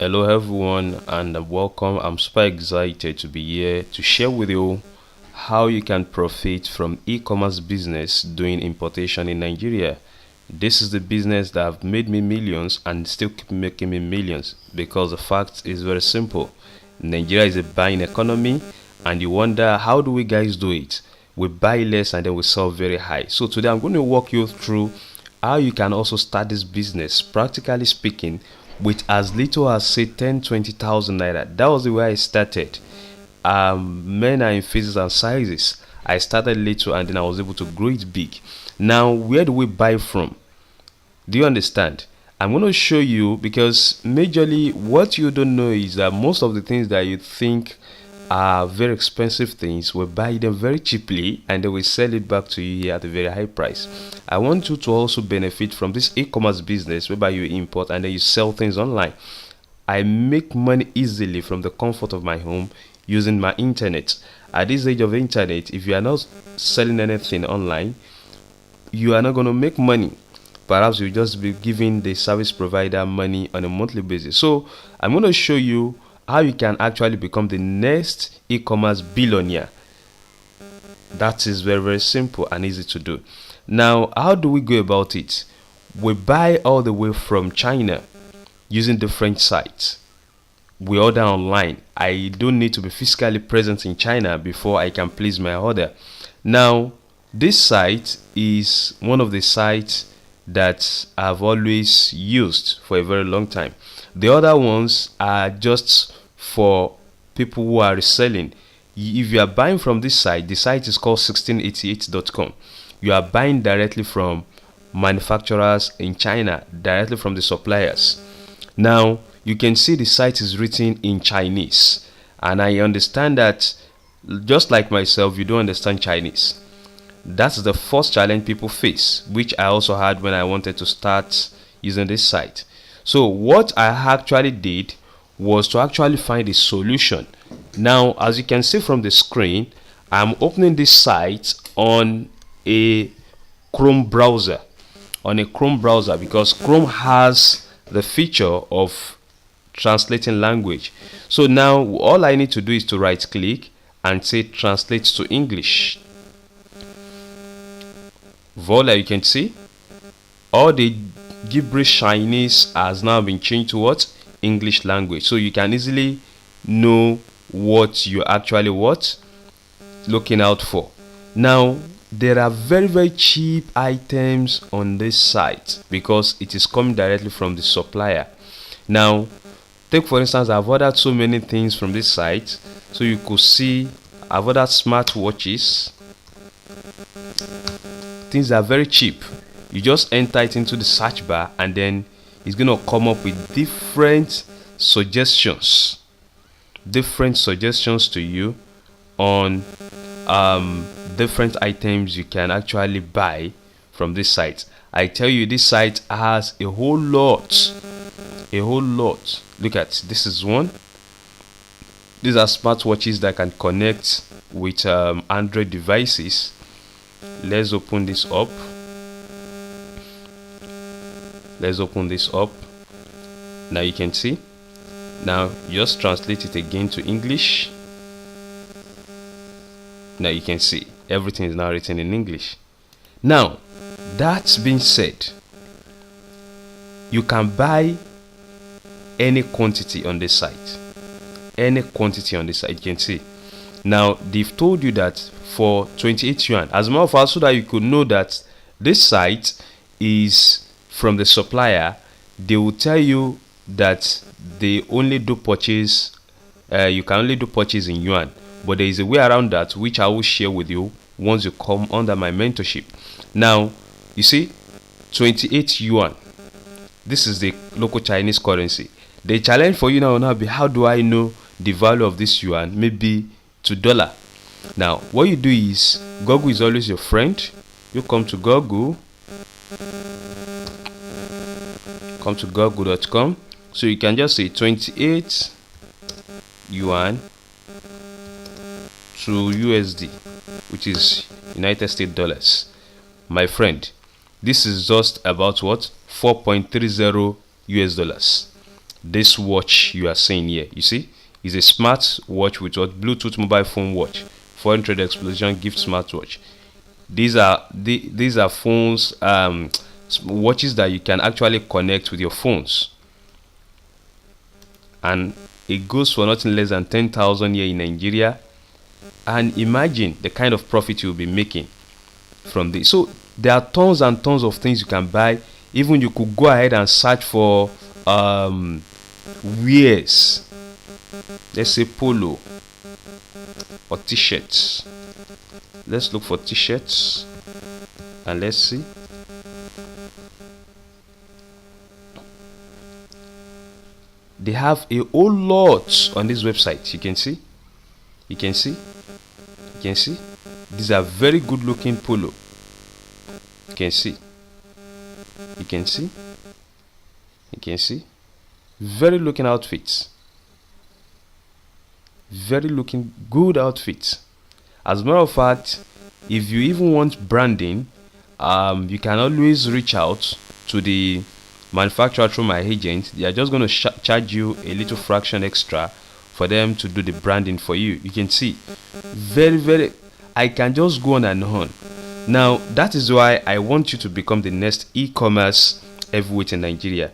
Hello everyone and welcome. I'm super excited to be here to share with you how you can profit from e-commerce business doing importation in Nigeria. This is the business that have made me millions and still keep making me millions because the fact is very simple. Nigeria is a buying economy and you wonder how do we guys do it? We buy less and then we sell very high. So today I'm going to walk you through how you can also start this business, practically speaking, with as little as say 10-20,000 naira. That was the way I started. Men are in phases and sizes. I started little and then I was able to grow it big. Now, where do we buy from? Do you understand? I'm going to show you, because majorly what you don't know is that most of the things that you think are very expensive things, we buy them very cheaply and they will sell it back to you here at a very high price. I want you to also benefit from this e-commerce business whereby you import and then you sell things online. I make money easily from the comfort of my home using my internet. At this age of internet, if you are not selling anything online, you are not going to make money. Perhaps you just be giving the service provider money on a monthly basis. So I'm going to show you how you can actually become the next e-commerce billionaire. That is very, very simple and easy to do. Now, how do we go about it? We buy all the way from China using different sites. We order online. I don't need to be physically present in China before I can place my order. Now, this site is one of the sites that I've always used for a very long time. The other ones are just for people who are reselling. If you are buying from this site, the site is called 1688.com. You are buying directly from manufacturers in China, directly from the suppliers. Now, you can see the site is written in Chinese, and I understand that just like myself, you don't understand Chinese. That's the first challenge people face, which I also had when I wanted to start using this site. So what I actually did was to actually find a solution. Now, as you can see from the screen, I'm opening this site on a Chrome browser. Because Chrome has the feature of translating language. So now all I need to do is to right click and say translate to English. Voila, you can see all the gibberish Chinese has now been changed to what? English language. So you can easily know what you actually looking out for. Now, there are very, very cheap items on this site because it is coming directly from the supplier. Now, take for instance, I've ordered so many things from this site. So you could see I've ordered smartwatches. Things are very cheap. You just enter it into the search bar and then it's going to come up with different suggestions to you on different items you can actually buy from this site. I tell you, this site has a whole lot. Look at this. Is one. These are smartwatches that can connect with Android devices. Let's open this up. Now you can see. Now just translate it again to English. Now you can see everything is now written in English. Now, that's being said, you can buy any quantity on this site. You can see. Now they've told you that for 28 yuan, as a matter of fact, so that you could know that this site is from the supplier, they will tell you that they only do purchase, you can only do purchase in yuan, but there is a way around that which I will share with you once you come under my mentorship. Now you see 28 yuan, this is the local Chinese currency. The challenge for you now will now be, how do I know the value of this yuan, maybe to dollar? Now what you do is, Google is always your friend. You come to Google, come to google.com. so you can just say 28 yuan to USD, which is United States dollars. My friend, this is just about what? 4.30 US dollars. This watch you are seeing here, you see, is a smart watch with what Bluetooth mobile phone watch, foreign trade explosion gift smartwatch. These are phones, watches that you can actually connect with your phones, and it goes for nothing less than 10,000 here in Nigeria. And imagine the kind of profit you'll be making from this. So there are tons and tons of things you can buy. Even you could go ahead and search for wears, let's say polo or t-shirts. Let's look for t-shirts and let's see. They have a whole lot on this website. You can see, you can see, you can see. These are very good looking polo. You can see, you can see, you can see. Very looking outfits, very looking good outfits. As a matter of fact, if you even want branding, you can always reach out to the manufacturer through my agent. They are just going to charge you a little fraction extra for them to do the branding for you. You can see, very, I can just go on and on. Now that is why I want you to become the next e-commerce heavyweight in Nigeria.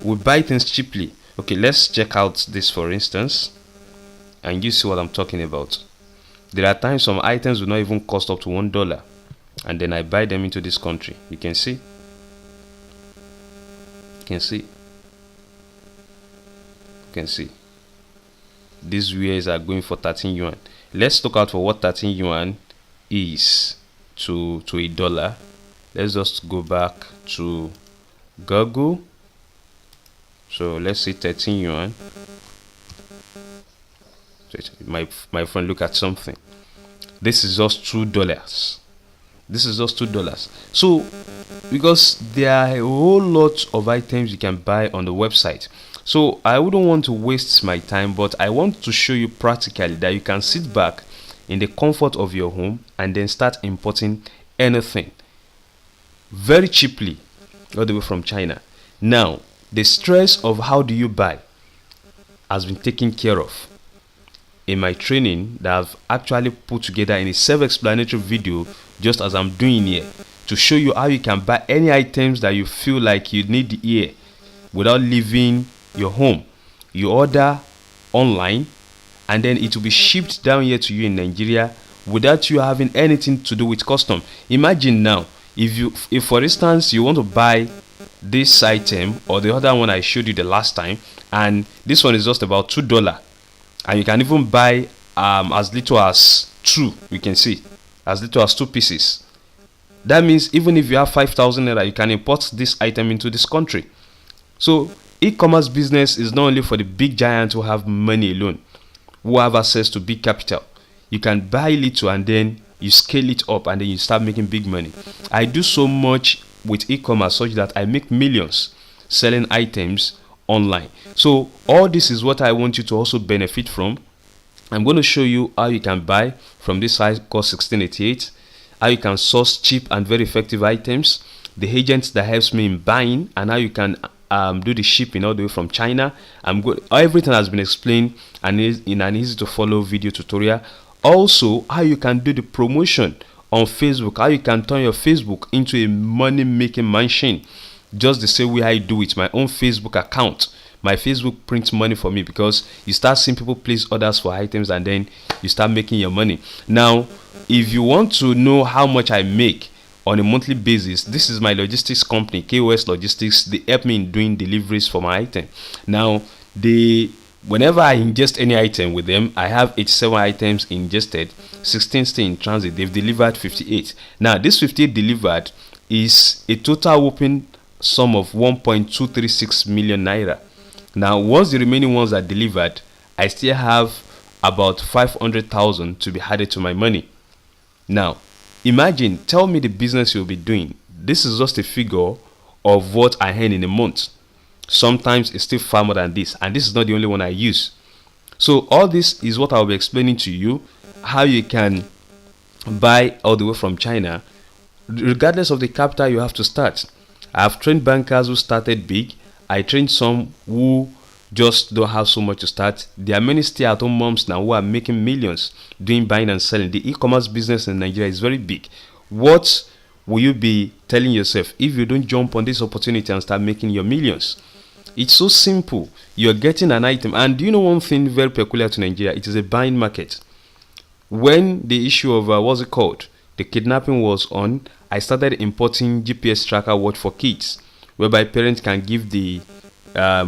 We buy things cheaply. Okay, let's check out this for instance, and you see what I'm talking about. There are times some items will not even cost up to $1, and then I buy them into this country. You can see, you can see, you can see. These wares are going for 13 yuan. Let's look out for what 13 yuan is to $1. Let's just go back to Google. So let's say 13 yuan. My friend, look at something. This is just $2. This is just $2. So because there are a whole lot of items you can buy on the website, so I wouldn't want to waste my time, but I want to show you practically that you can sit back in the comfort of your home and then start importing anything very cheaply all the way from China. Now the stress of how do you buy has been taken care of in my training that I've actually put together in a self-explanatory video, just as I'm doing here, to show you how you can buy any items that you feel like you need here without leaving your home. You order online and then it will be shipped down here to you in Nigeria without you having anything to do with custom. Imagine now, if for instance you want to buy this item or the other one I showed you the last time, and this one is just about $2, and you can even buy as little as 2. You can see, as little as 2 pieces. That means even if you have 5,000 naira, you can import this item into this country. So e-commerce business is not only for the big giants who have money alone, who have access to big capital. You can buy little and then you scale it up and then you start making big money. I do so much with e-commerce such that I make millions selling items online. So all this is what I want you to also benefit from. I'm going to show you how you can buy from this site called 1688, how you can source cheap and very effective items, the agents that helps me in buying, and how you can do the shipping all the way from China. Everything has been explained and is in an easy to follow video tutorial. Also how you can do the promotion on Facebook, how you can turn your Facebook into a money making machine, just the same way I do with my own Facebook account. My Facebook prints money for me because you start seeing people place orders for items and then you start making your money. Now if you want to know how much I make on a monthly basis, this is my logistics company, KOS Logistics. They help me in doing deliveries for my item. Now whenever I ingest any item with them, I have 87 items ingested, 16 stay in transit. They've delivered 58. Now this 58 delivered is a total whopping sum of 1.236 million naira. Now once the remaining ones are delivered, I still have about 500,000 to be added to my money. Now imagine, tell me the business you'll be doing. This is just a figure of what I earn in a month. Sometimes it's still far more than this, and this is not the only one I use. So all this is what I'll be explaining to you, how you can buy all the way from China. Regardless of the capital you have to start. I have trained bankers who started big. I trained some who just don't have so much to start. There are many stay-at-home moms now who are making millions doing buying and selling. The e-commerce business in Nigeria is very big. What will you be telling yourself if you don't jump on this opportunity and start making your millions? It's so simple. You're getting an item. And do you know one thing very peculiar to Nigeria? It is a buying market. When the issue of what's it called, the kidnapping was on, I started importing GPS tracker watch for kids, whereby parents can give the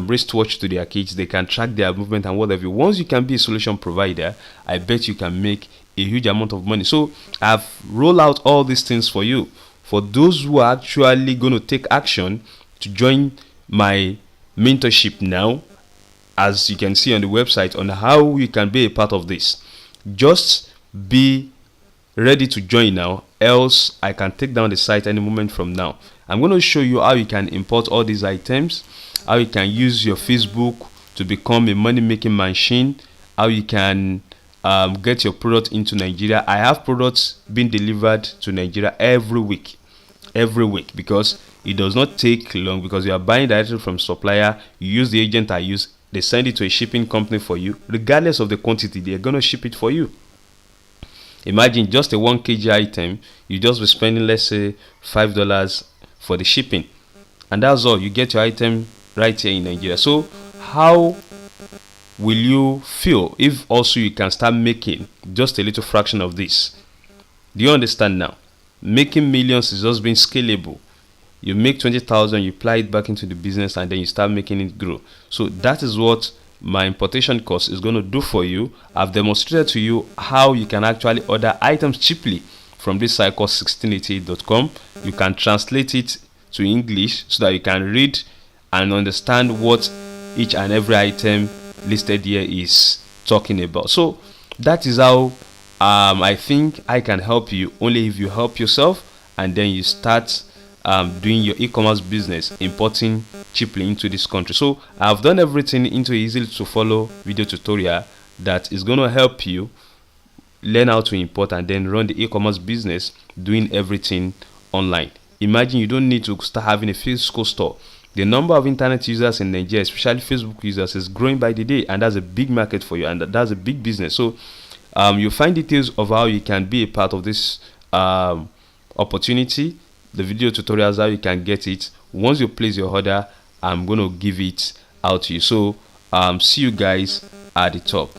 wristwatch to their kids. They can track their movement and whatever. Once you can be a solution provider, I bet you can make a huge amount of money. So I've rolled out all these things for you, for those who are actually going to take action to join my mentorship now, as you can see on the website, on how you can be a part of this. Just be ready to join now, else I can take down the site any moment from now. I'm going to show you how you can import all these items, how you can use your Facebook to become a money-making machine, how you can get your product into Nigeria. I have products being delivered to Nigeria every week, because it does not take long, because you are buying directly from supplier. You use the agent I use, they send it to a shipping company for you. Regardless of the quantity, they're going to ship it for you. Imagine just a 1 kg item, you just be spending, let's say, $5 for the shipping, and that's all. You get your item right here in Nigeria. So how will you feel if also you can start making just a little fraction of this? Do you understand now? Making millions is just being scalable. You make 20,000, you apply it back into the business, and then you start making it grow. So that is what my importation course is going to do for you. I've demonstrated to you how you can actually order items cheaply from this site called 1688.com. You can translate it to English so that you can read and understand what each and every item listed here is talking about. So that is how I think I can help you, only if you help yourself and then you start doing your e-commerce business, importing cheaply into this country. So I've done everything into an easy to follow video tutorial that is going to help you learn how to import and then run the e-commerce business, doing everything online. Imagine you don't need to start having a physical store. The number of internet users in Nigeria, especially Facebook users, is growing by the day, and that's a big market for you, and that's a big business. So you'll find details of how you can be a part of this opportunity, the video tutorials, how you can get it. Once you place your order, I'm going to give it out to you. So see you guys at the top.